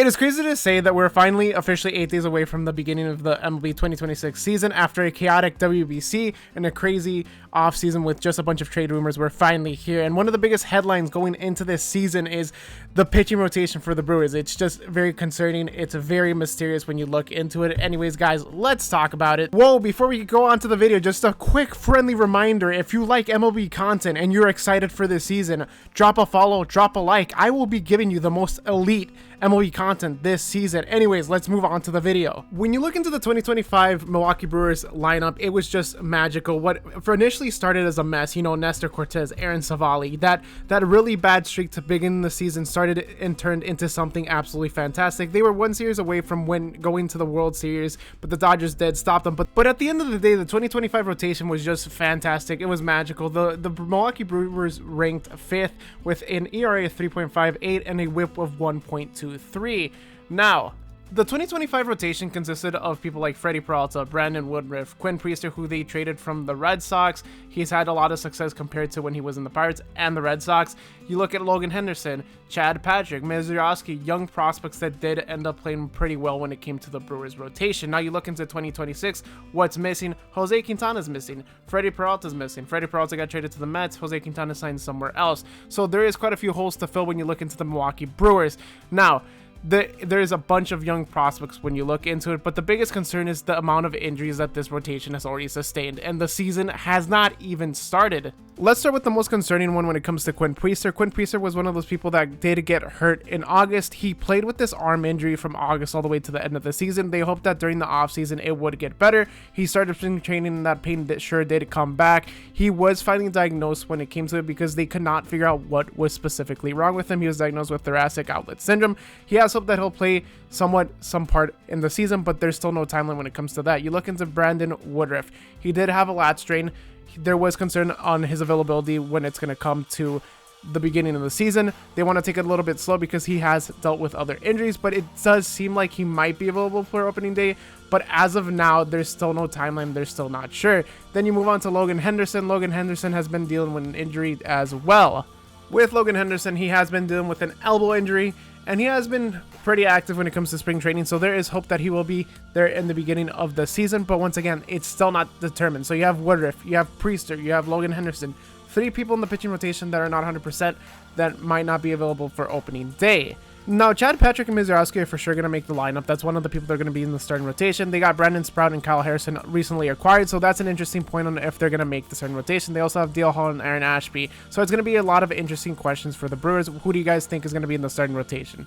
It is crazy to say that we're finally officially 8 days away from the beginning of the MLB 2026 season. After a chaotic WBC and a crazy offseason with just a bunch of trade rumors, we're finally here. And one of the biggest headlines going into this season is the pitching rotation for the Brewers. It's just very concerning. It's very mysterious when you look into it. Anyways, guys, let's talk about it. Whoa, before we go on to the video, just a quick friendly reminder. If you like MLB content and you're excited for this season, drop a follow, drop a like. I will be giving you the most elite MLB content this season. Anyways, let's move on to the video. When you look into the 2025 Milwaukee Brewers lineup, it was just magical. What initially started as a mess, you know, Nestor Cortez, Aaron Savali, that really bad streak to begin the season started and turned into something absolutely fantastic. They were one series away from going to the World Series, but the Dodgers did stop them. But at the end of the day, the 2025 rotation was just fantastic. It was magical. The Milwaukee Brewers ranked 5th with an ERA of 3.58 and a WHIP of 1.23. Now, the 2025 rotation consisted of people like Freddie Peralta, Brandon Woodruff, Quinn Priester, who they traded from the Red Sox. He's had a lot of success compared to when he was in the Pirates and the Red Sox. You look at Logan Henderson, Chad Patrick, Mizurowski, young prospects that did end up playing pretty well when it came to the Brewers rotation. Now you look into 2026, what's missing? Jose Quintana's missing. Freddie Peralta's missing. Freddie Peralta got traded to the Mets. Jose Quintana signed somewhere else. So there is quite a few holes to fill when you look into the Milwaukee Brewers. Now, there's a bunch of young prospects when you look into it, but the biggest concern is the amount of injuries that this rotation has already sustained, and the season has not even started. Let's start with the most concerning one when it comes to Quinn Priester. Quinn Priester was one of those people that did get hurt in August. He played with this arm injury from August all the way to the end of the season. They hoped that during the offseason it would get better. He started spring training and that pain sure did come back. He was finally diagnosed when it came to it because they could not figure out what was specifically wrong with him. He was diagnosed with thoracic outlet syndrome. He has hope that he'll play some part in the season, but there's still no timeline when it comes to that. You look into Brandon Woodruff. He did have a lat strain. There was concern on his availability when it's going to come to the beginning of the season. They want to take it a little bit slow because he has dealt with other injuries, but it does seem like he might be available for opening day. But as of now, there's still no timeline. They're still not sure. Then you move on to Logan Henderson. Logan Henderson has been dealing with an injury as well. With Logan Henderson, he has been dealing with an elbow injury, and he has been pretty active when it comes to spring training, so there is hope that he will be there in the beginning of the season. But once again, it's still not determined. So you have Woodruff, you have Priester, you have Logan Henderson, 3 people in the pitching rotation that are not 100% that might not be available for opening day. Now, Chad Patrick and Mizurowski are for sure going to make the lineup. That's one of the people that are going to be in the starting rotation. They got Brandon Sprout and Kyle Harrison recently acquired, so that's an interesting point on if they're going to make the starting rotation. They also have Dale Hall and Aaron Ashby, so it's going to be a lot of interesting questions for the Brewers. Who do you guys think is going to be in the starting rotation?